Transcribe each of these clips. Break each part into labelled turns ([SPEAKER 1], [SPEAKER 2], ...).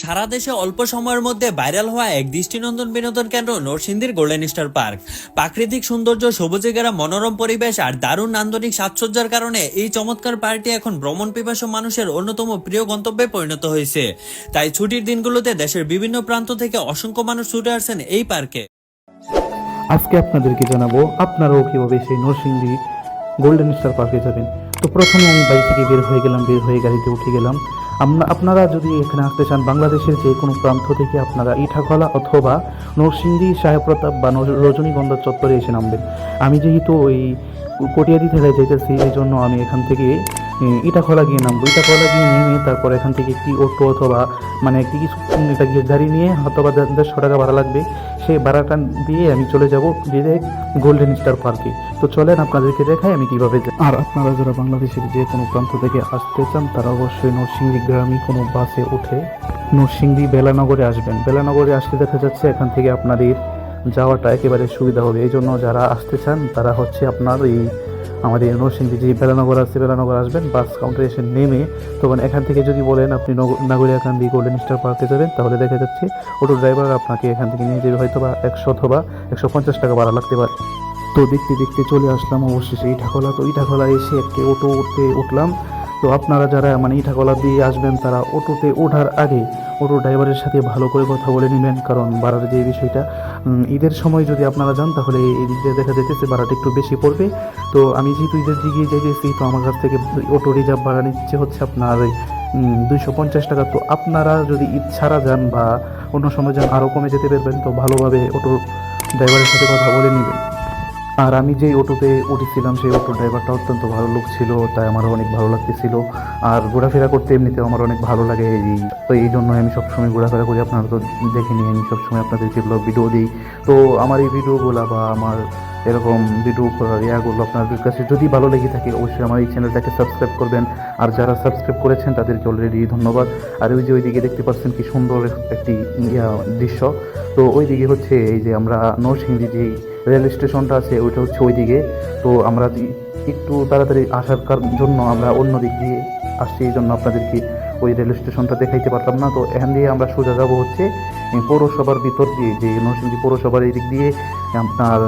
[SPEAKER 1] সারা দেশে অল্প সময়ের মধ্যে ভাইরাল হওয়া এক দৃষ্টিনন্দন বিনোদন কেন্দ্র নরসিংদীর গোল্ডেন স্টার পার্ক। প্রাকৃতিক সৌন্দর্য, সবুজে ঘেরা মনোরম পরিবেশ আর দারুণ নান্দনিক সাজসজ্জার কারণে এই চমৎকার পার্কটি এখন ভ্রমণ পিপাসু মানুষের অন্যতম প্রিয় গন্তব্যে পরিণত হয়েছে। তাই ছুটির দিনগুলোতে দেশের বিভিন্ন প্রান্ত থেকে অসংখ্য মানুষ ছুটে আসছেন এই পার্কে।
[SPEAKER 2] আজকে আপনাদেরকে জানাবো আপনারাও কীভাবে সেই নরসিংদী গোল্ডেন স্টার পার্কে যাবেন। তো প্রথমে আমি বাড়ি থেকে বের হয়ে গাড়িতে উঠে গেলাম। আপনারা যদি এখানে আসতে চান, বাংলাদেশের যে কোনো প্রান্ত থেকে আপনারা ইটাখলা অথবা নরসিংদী সাহেবপ্রতাপ বা রজনীগন্ধা চত্বরে এসে নামবেন। আমি যেহেতু ওই কটিয়াদি থেলায় যেতেছি, এই জন্য আমি এখান থেকে ইটাখলা গিয়ে নামবো। ইটাখলা গিয়ে নেমে তারপর এখান থেকে একটি অটো অথবা একটি কিছু একটা গাড়ি নিয়ে অথবা 150 টাকা ভাড়া লাগবে, সেই ভাড়াটা দিয়ে আমি চলে যাব ডিরেক্ট গোল্ডেন স্টার পার্কে। তো চলেন আপনাদেরকে দেখাই আমি কীভাবে যাই। আর আপনারা যারা বাংলাদেশের যে কোনো প্রান্ত থেকে আসতে চান তারা অবশ্যই নরসিংদী গ্রামী কোনো বাসে উঠে নরসিংদী বেলানগরে আসবেন। বেলানগরে আসতে দেখা যাচ্ছে এখান থেকে আপনাদের যাওয়াটা একেবারে সুবিধা হবে। এই জন্য যারা আসতে চান তারা আপনার এই আমাদের নরসিংদী যে বেলানগর আছে, বেলানগর আসবেন, বাস কাউন্টারে এসে নেমে তখন এখান থেকে যদি বলেন আপনি নাগরিয়াকান্দি গোল্ডেন স্টার পার্কে যাবেন, তাহলে দেখা যাচ্ছে অটো ড্রাইভার আপনাকে এখান থেকে নিয়ে যাবে, হয়তো বা 100 অথবা 150 টাকা ভাড়া লাগতে পারে। তো দেখতে দেখতে চলে আসলাম অবশেষে ইটাখলা। তো ইটাখলা এসে একটি অটোতে উঠলাম। তো আপনারা যারা ইটাখলা দিয়ে আসবেন তারা অটোতে ওঠার আগে অটো ড্রাইভারের সাথে ভালো করে কথা বলে নেবেন, কারণ ভাড়ার যে বিষয়টা ঈদের সময় যদি আপনারা যান তাহলে এই দিক দিয়ে দেখা যেতেছে ভাড়াটা একটু বেশি পড়বে। তো আমি যেহেতু ঈদের দিকে যাইতেছি, তো আমার কাছ থেকে অটো রিজার্ভ ভাড়া নিচ্ছে আপনার 250 টাকা। তো আপনারা যদি ঈদ ছাড়া যান বা অন্য সময় যান আরও কমে যেতে পারবেন। তো ভালোভাবে অটো ড্রাইভারের সাথে কথা বলে নেবেন। আর আমি যেই অটোতে উঠেছিলাম সেই অটো ড্রাইভারটা অত্যন্ত ভালো লোক ছিল, তাই আমারও অনেক ভালো লাগতেছিল। আর ঘোরাফেরা করতে এমনিতেও আমার অনেক ভালো লাগে, তো এই জন্য আমি সবসময় ঘোরাফেরা করি। আপনারা তো দেখে নিয়ে আমি সবসময় আপনাদেরকে ব্লগ ভিডিও দিই। তো আমার এই ভিডিওগুলো বা আমার এরকম ভিডিও করার ইয়াগুলো আপনাদের কাছে যদি ভালো লেগে থাকে অবশ্যই আমার এই চ্যানেলটাকে সাবস্ক্রাইব করবেন। আর যারা সাবস্ক্রাইব করেছেন তাদেরকে অলরেডি ধন্যবাদ। আর ওইদিকে দেখতে পাচ্ছেন কি সুন্দর একটি দৃশ্য। তো ওইদিকে এই যে আমরা নরসিংদী যেই রেল স্টেশনটা আছে ওইটা ওইদিকে। তো আমরা একটু তাড়াতাড়ি আসার জন্য আমরা অন্য দিক দিয়ে আসছি, এই জন্য আপনাদেরকে ওই রেল স্টেশনটা দেখাইতে পারলাম না। তো এখান দিয়ে আমরা সোজা যাবো পৌরসভার ভিতর দিয়ে, যে নরসিংদী পৌরসভার এই দিক দিয়ে আপনার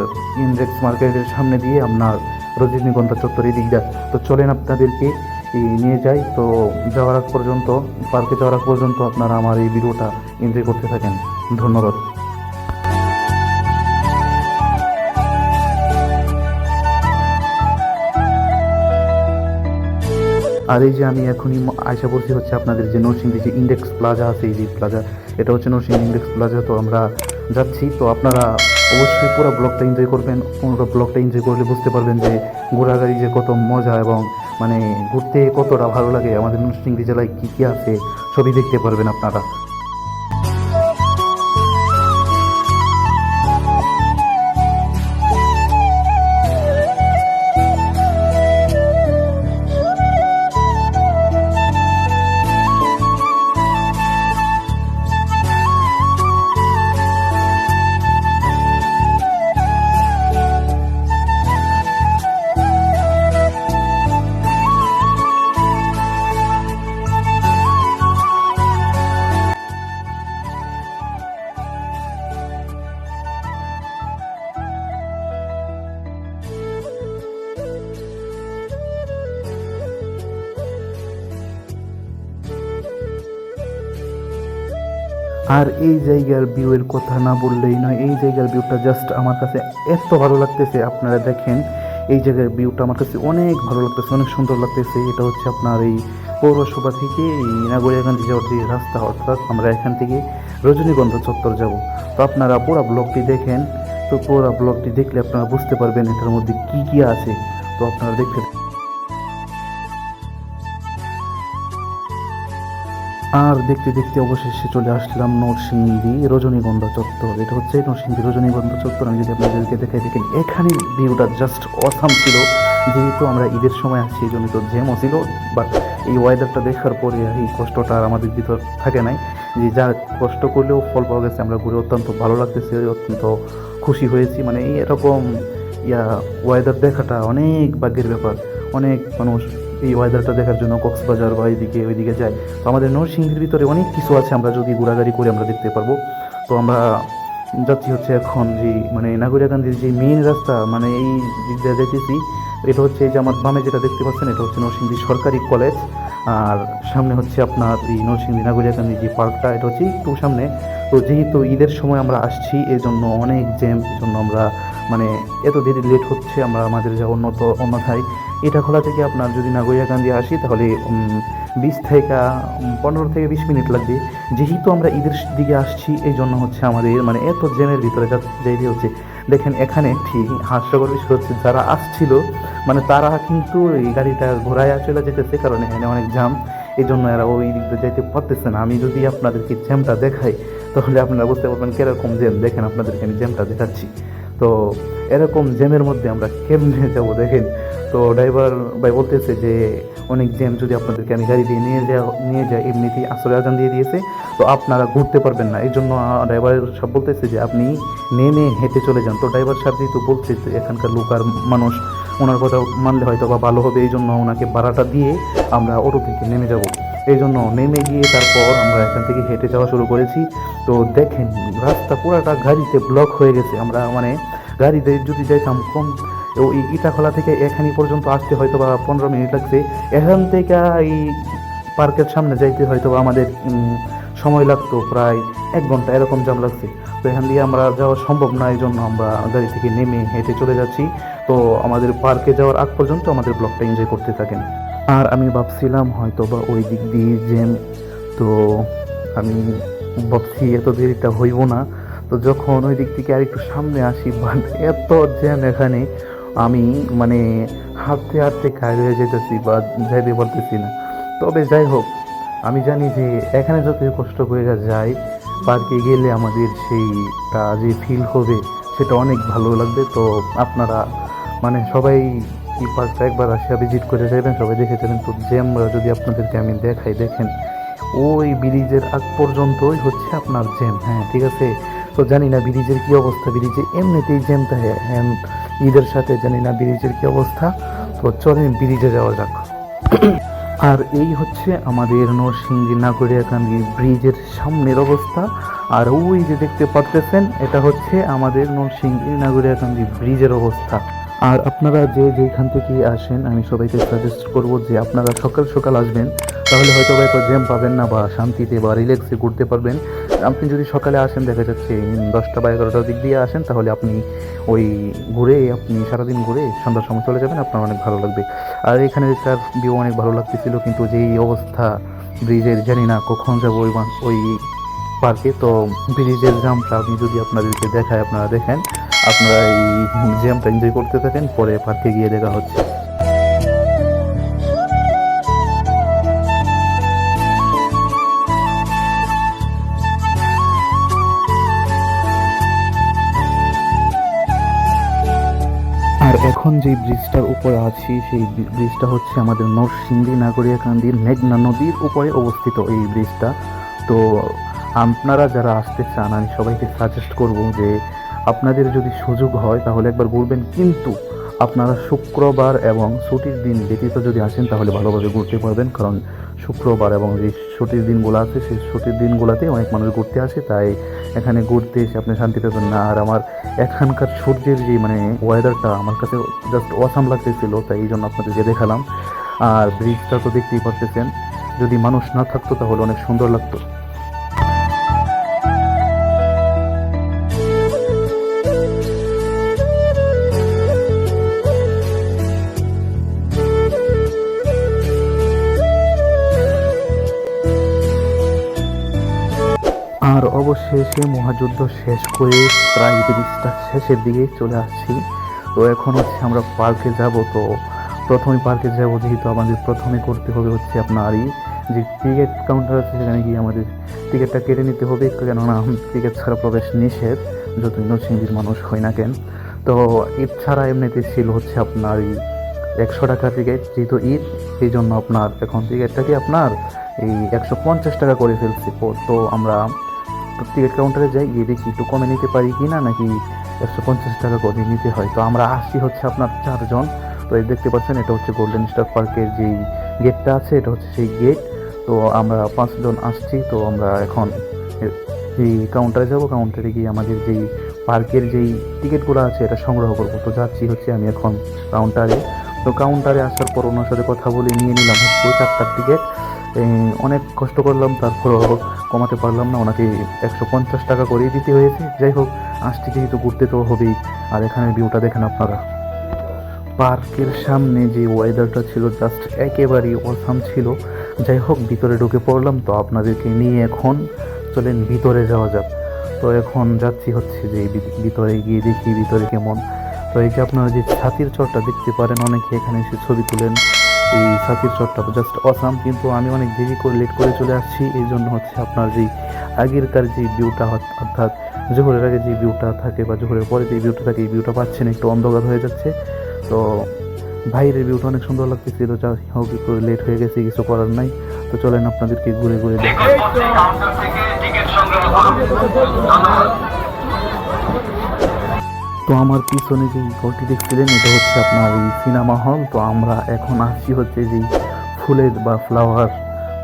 [SPEAKER 2] ইন্ডেক্স মার্কেটের সামনে দিয়ে আপনার রজনীগন্ধা চত্বর এই দিক দিয়ে। তো চলেন আপনাদেরকে নিয়ে যাই। তো যাওয়ার আগ পর্যন্ত, পার্কে যাওয়ার আগ পর্যন্ত আপনারা আমার এই ভিডিওটা এনজয় করতে থাকেন। ধন্যবাদ। আর এই যে আমি এখনই আশা করছি আপনাদের যে নরসিংদী যে ইন্ডেক্স প্লাজা আছে, এই যে প্লাজা, এটা নরসিংদী ইন্ডেক্স প্লাজা। তো আমরা যাচ্ছি। তো আপনারা অবশ্যই পুরো ব্লগটা এনজয় করবেন। পুরো ব্লগটা এনজয় করলে বুঝতে পারবেন যে ঘোরাঘুরি যে কত মজা এবং ঘুরতে কতটা ভালো লাগে, আমাদের নরসিংদী জেলায় কী কী আছে সবই দেখতে পারবেন আপনারা। আর এই জায়গার ভিউয়ের কথা না বললেই নয়, এই জায়গার ভিউটা জাস্ট আমার কাছে এত ভালো লাগতেছে। আপনারা দেখেন এই জায়গার ভিউটা আমার কাছে অনেক ভালো লাগতেছে, অনেক সুন্দর লাগতেছে। এটা আপনার এই পৌরসভা থেকে এই নাগরিয়াকান্দি যাওয়ার যে রাস্তা, অর্থাৎ আমরা এখান থেকে রজনীগন্ধা চত্বর যাব। তো আপনারা পুরো ব্লগটি দেখেন। তো পুরো ব্লগটি দেখলে আপনারা বুঝতে পারবেন এটার মধ্যে কি কি আছে। তো আপনারা দেখতে আর দেখতে দেখতে অবশেষে চলে আসলাম নরসিংদী রজনীগন্ধা চত্বর। এটা নরসিংদী রজনীগন্ধা চত্বর। আমি যদি আপনাদেরকে দেখাই, দেখেন এখানের ভিউটা জাস্ট অসাম ছিল। যেহেতু আমরা ঈদের সময় আসছি এই জন্য তো জ্যামও ছিল, বাট এই ওয়েদারটা দেখার পরে এই কষ্টটা আর আমাদের ভিতর থাকে নাই, যে যা কষ্ট করলেও ফল পাওয়া গেছে। আমরা ঘুরে অত্যন্ত ভালো লাগতেছে, অত্যন্ত খুশি হয়েছি। এরকম ওয়েদার দেখাটা অনেক ভাগ্যের ব্যাপার। অনেক মানুষ এই ওয়েদারটা দেখার জন্য কক্সবাজার বা এইদিকে ওইদিকে যাই। তো আমাদের নরসিংদীর ভিতরে অনেক কিছু আছে, আমরা যদি ঘোরাঘুরি করে আমরা দেখতে পারবো। তো আমরা যাচ্ছি হচ্ছে এখন যে মানে নাগরিয়াকান্দির যে মেইন রাস্তা, মানে এই দিক দিয়ে যেতেছি। এটা হচ্ছে এই যে আমার বামে যেটা দেখতে পাচ্ছেন, এটা হচ্ছে নরসিংদী সরকারি কলেজ। আর সামনে হচ্ছে আপনার এই নরসিংদী নাগরিয়াকান্দি যে পার্কটা, এটা হচ্ছে একটু সামনে। তো যেহেতু ঈদের সময় আমরা আসছি, এই জন্য অনেক জ্যাম, এই জন্য আমরা মানে এত দেরি লেট হচ্ছে আমরা আমাদের যা অন্যথায় এটা খোলা থেকে আপনার যদি নাগরিয়াকান্দি আসি তাহলে 20 থেকে 15 থেকে 20 মিনিট লাগবে। যেহেতু আমরা ঈদের দিকে আসছি, এই জন্য হচ্ছে আমাদের মানে এত জ্যামের ভিতরে যাইতে হচ্ছে। দেখেন এখানে ঠিক হাস্যকর বিষয় হচ্ছে, যারা আসছিল মানে তারা কিন্তু এই গাড়িটা ঘোরায় চলে যেতেছে, কারণ এখানে অনেক জ্যাম, এই জন্য এরা ওই দিক দিয়ে যাইতে পারতেছে না। আমি যদি আপনাদেরকে জ্যামটা দেখাই তাহলে আপনারা বুঝতে পারবেন কীরকম জ্যাম। দেখেন আপনাদেরকে আমি জ্যামটা দেখাচ্ছি। তো এরকম জ্যামের মধ্যে আমরা কেমনে যাবো দেখেন। তো ড্রাইভার ভাই বলতেছে যে অনেক জ্যাম, যদি আপনাদেরকে আমি গাড়ি দিয়ে নিয়ে যাই এমনিতেই আসরে আজান দিয়ে দিয়েছে, তো আপনারা ঘুরতে পারবেন না। এই জন্য ড্রাইভার সব বলতেছে যে আপনি নেমে হেঁটে চলে যান। তো ড্রাইভার সাহেব যেহেতু বলছে যে এখানকার লোক আর মানুষ, ওনার কথা মানলে হয়তো বা ভালো হবে, এই জন্য ওনাকে ভাড়াটা দিয়ে আমরা অটো থেকে নেমে যাব। এই জন্য নেমে গিয়ে তারপর আমরা এখান থেকে হেঁটে যাওয়া শুরু করেছি। তো দেখেন রাস্তা পুরাটা গাড়িতে ব্লক হয়ে গেছে। আমরা মানে গাড়িতে যদি যাইতাম কম, ওই ইটাখোলা থেকে এখানি পর্যন্ত আসতে হয়তো বা 15 মিনিট লাগছে। এখান থেকে এই পার্কের সামনে যাইতে হয়তো বা আমাদের সময় লাগতো প্রায় 1 ঘন্টা, এরকম জ্যাম লাগছে। তো এখান দিয়ে আমরা যাওয়া সম্ভব না, এই জন্য আমরা গাড়ি থেকে নেমে হেঁটে চলে যাচ্ছি। তো আমাদের পার্কে যাওয়ার আগ পর্যন্ত আমাদের ব্লগটা এনজয় করতে থাকেন। আর আমি ভাবছিলাম হয়তো বা ওই দিক দিয়ে জ্যাম, তো আমি ভাবছি এত দেরিটা হইব না। তো যখন ওই দিক থেকে আরেকটু সামনে আসি, বাট এত জ্যাম এখানে, আমি মানে হাঁটতে হাঁটতে ঘায়ল হয়ে যেতেছি বা যাইতে পারতেছি না। তবে যাই হোক, আমি জানি যে এখানে যতই কষ্ট করে যায়, পার্কে গেলে আমাদের সেইটা যে ফিল হবে সেটা অনেক ভালো লাগবে। তো আপনারা মানে সবাই এই পার্কটা একবার আসিয়া ভিজিট করে যাবেন, সবাই দেখে যাবেন। তো জ্যামরা যদি আপনাদেরকে আমি দেখাই, দেখেন ওই ব্রিজের আগ পর্যন্তই হচ্ছে আপনার জ্যাম। হ্যাঁ ঠিক আছে। তো জানি না ব্রিজের কী অবস্থা, ব্রিজে এমনিতেই জ্যামটা হ্যাঁ ঈদের সাথে জানি না ব্রিজের কী অবস্থা। তো চলেন ব্রিজে যাওয়া যাক। আর এই হচ্ছে আমাদের নরসিংদী নাগরিয়াকান্দি ব্রিজের সামনের অবস্থা। আর ওই যে দেখতে পাচ্ছেন, এটা হচ্ছে আমাদের নরসিংদী নাগরিয়াকান্দি ব্রিজের অবস্থা। আর আপনারা যে যেখান থেকে আসেন, আমি সবাইকে সাজেস্ট করব যে আপনারা সকাল সকাল আসবেন, তাহলে হয়তো এত জ্যাম পাবেন না বা শান্তিতে বা রিল্যাক্সে ঘুরতে পারবেন। আপনি যদি সকালে আসেন, দেখা যাচ্ছে 10টা বা 11টার দিক দিয়ে আসেন, তাহলে আপনি ওই ঘুরে আপনি সারাদিন ঘুরে সন্ধ্যার সময় চলে যাবেন, আপনার অনেক ভালো লাগবে। আর এখানে তার ভিউ অনেক ভালো লাগতেছিল, কিন্তু যেই অবস্থা ব্রিজের, জানি না কখন যাবো ওই পার্কে। তো ব্রিজের জামটা আমি যদি আপনাদেরকে দেখাই, আপনারা দেখেন, আপনারা এই জ্যামটা এনজয় করতে থাকেন, পরে পার্কে গিয়ে দেখা হচ্ছে। আর এখন যে ব্রিজটার উপরে আছি, সেই ব্রিজটা হচ্ছে আমাদের নরসিংদী নাগরিয়াকান্দির মেঘনা নদীর উপরে অবস্থিত এই ব্রিজটা। তো আপনারা যারা আসতে চান, আমি সবাইকে সাজেস্ট করব যে আপনাদের যদি সুযোগ হয় তাহলে একবার ঘুরবেন, কিন্তু আপনারা শুক্রবার এবং ছুটির দিন ব্যতীত যদি আসেন তাহলে ভালোভাবে ঘুরতে পারবেন। কারণ শুক্রবার এবং যে ছুটির দিনগুলো আছে, সেই ছুটির দিনগুলোতে অনেক মানুষ ঘুরতে আসে, তাই এখানে ঘুরতে এসে আপনি শান্তি পাবেন না। আর আমার এখানকার সূর্যের যে মানে ওয়েদারটা আমার কাছে জাস্ট অসাম লাগতেছিল, তাই এই জন্য আপনাদেরকে দেখালাম। আর ব্রিজটা তো দেখতেই পারতেছেন, যদি মানুষ না থাকতো তাহলে অনেক সুন্দর লাগতো। আর অবশেষে মহাযুদ্ধ শেষ করে প্রায় ব্রিজটা শেষের দিকে চলে আসছি। তো এখন হচ্ছে আমরা পার্কে যাব। তো প্রথমে পার্কে যাব, যেহেতু আমাদের প্রথমে করতে হবে হচ্ছে আপনার এই যে টিকিট কাউন্টার আছে, সেখানে গিয়ে আমাদের টিকিটটা কেটে নিতে হবে, কেননা টিকিট ছাড়া প্রবেশ নিষেধ, যতই নরসিংদীর মানুষ হয় না কেন। তো ঈদ ছাড়া এমনিতে ছিল হচ্ছে আপনার এই 100 টাকা টিকিট, যেহেতু ঈদ এই জন্য আপনার এখন টিকিটটাকে আপনার এই 150 টাকা করে ফেলছে। তো আমরা টিকিট কাউন্টারে যাই, গিয়ে দেখি একটু কমে নিতে পারি কি না, নাকি 150 টাকা করে নিতে হয়। তো আমরা আসছি হচ্ছে আপনার 4 জন। তো এই দেখতে পাচ্ছেন এটা হচ্ছে গোল্ডেন স্টার পার্কের যেই গেটটা আছে, এটা হচ্ছে সেই গেট। তো আমরা 5 জন আসছি, তো আমরা এখন এই কাউন্টারে যাব, কাউন্টারে গিয়ে আমাদের যেই পার্কের যেই টিকিটগুলো আছে এটা সংগ্রহ করবো। তো যাচ্ছি হচ্ছে আমি এখন কাউন্টারে। তো কাউন্টারে আসার পর ওনার সাথে কথা বলে নিয়ে নিলাম হচ্ছে 4টার টিকিট। অনেক কষ্ট করলাম, তারপরও কমাতে পারলাম না, ওনাকে 150 টাকা করেই দিতে হয়েছে। যাই হোক, আসছি যেহেতু ঘুরতে তো হবেই। আর এখানের ভিউটা দেখেন আপনারা, পার্কের সামনে যে ওয়েদারটা ছিল জাস্ট একেবারেই অসাম ছিল। যাই হোক, ভিতরে ঢুকে পড়লাম। তো আপনাদেরকে নিয়ে এখন চলেন ভিতরে যাওয়া যাক। তো এখন যাচ্ছি হচ্ছে যে ভিতরে গিয়ে দেখি ভিতরে কেমন। তো এই যে আপনারা যে ছাতির চরটা দেখতে পারেন, অনেকে এখানে এসে ছবি তুলেন। এই ছাতির চরটা জাস্ট অসাম, কিন্তু আমি অনেক দেরি করে লেট করে চলে আসছি। এই জন্য হচ্ছে আপনার যেই আগেরকার যে ভিউটা, অর্থাৎ জোহরের আগে যে ভিউটা থাকে বা জোহরের পরে যে ভিউটা থাকে, এই ভিউটা পাচ্ছেন, একটু অন্ধকার হয়ে যাচ্ছে। তো বাইরের ভিউটা অনেক সুন্দর লাগতেছিল। যাই হোক, একটু লেট হয়ে গেছে, কিছু করার নাই। তো চলেন আপনাদেরকে ঘুরে ঘুরে দেখাই। তো আমার পিছনে যে ঘরটি দেখছিলেন, এটা হচ্ছে আপনার এই সিনেমা হল। তো আমরা এখন আসছি হচ্ছে যেই ফুলের বা ফ্লাওয়ার,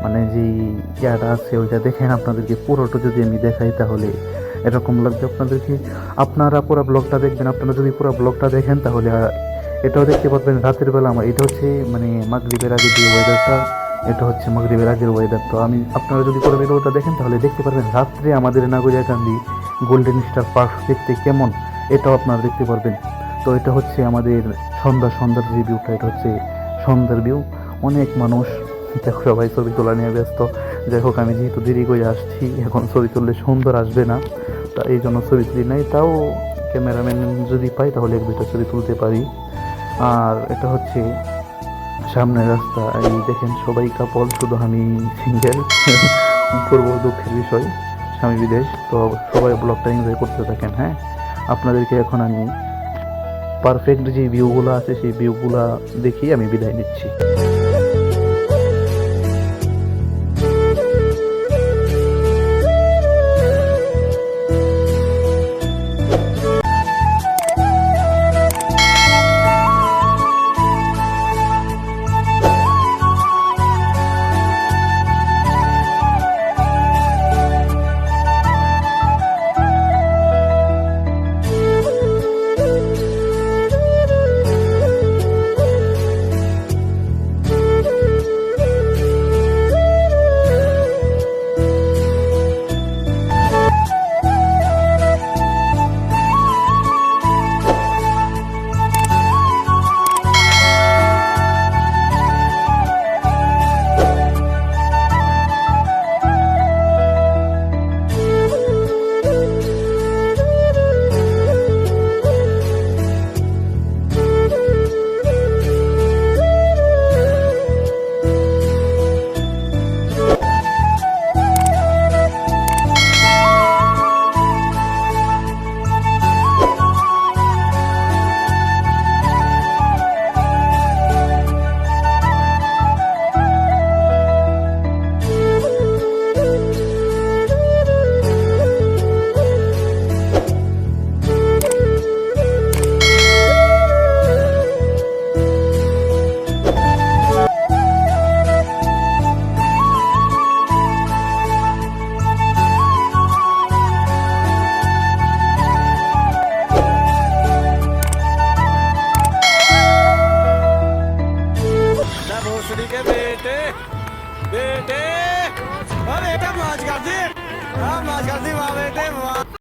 [SPEAKER 2] মানে যেই ইয়াটা আছে ওইটা দেখেন। আপনাদেরকে পুরোটা যদি আমি দেখাই তাহলে এরকম লাগবে আপনাদেরকে। আপনারা পুরো ব্লগটা দেখবেন। আপনারা যদি পুরো ব্লগটা দেখেন তাহলে এটাও দেখতে পারবেন রাতের বেলা। আমার এটা হচ্ছে মানে মাগরিবের আগে যে ওয়েদারটা, এটা হচ্ছে মাগরিবের আগের ওয়েদার। তো আপনারা যদি পুরো ভিডিওটা দেখেন তাহলে দেখতে পারবেন রাত্রে আমাদের নাগরিয়াকান্দি গোল্ডেন স্টার পার্ক দেখতে কেমন, এটাও আপনারা দেখতে পারবেন। তো এটা হচ্ছে আমাদের সন্ধ্যার যে ভিউটা, এটা হচ্ছে সন্ধ্যার ভিউ। অনেক মানুষ, দেখো সবাই ছবি তোলা নিয়ে ব্যস্ত। যাই হোক, আমি যেহেতু দেরি করে আসছি, এখন ছবি তুললে সুন্দর আসবে না, তা এই জন্য ছবি তুলি নাই। তাও ক্যামেরাম্যান যদি পাই তাহলে 1-2টা ছবি তুলতে পারি। আর এটা হচ্ছে সামনের রাস্তা। এই দেখেন সবাই কাপল, শুধু আমি সিঙ্গেল। পূর্ব দুঃখের বিষয়, স্বামী বিদেশ। তো সবাই ব্লগটা এনজয় করতে থাকেন। হ্যাঁ, আপনাদেরকে এখন আমি পারফেক্ট যে ভিউগুলো আছে সেই ভিউগুলো দেখি আমি বিদায় নিচ্ছি।
[SPEAKER 3] बेटे माज कर दी वाह बेटे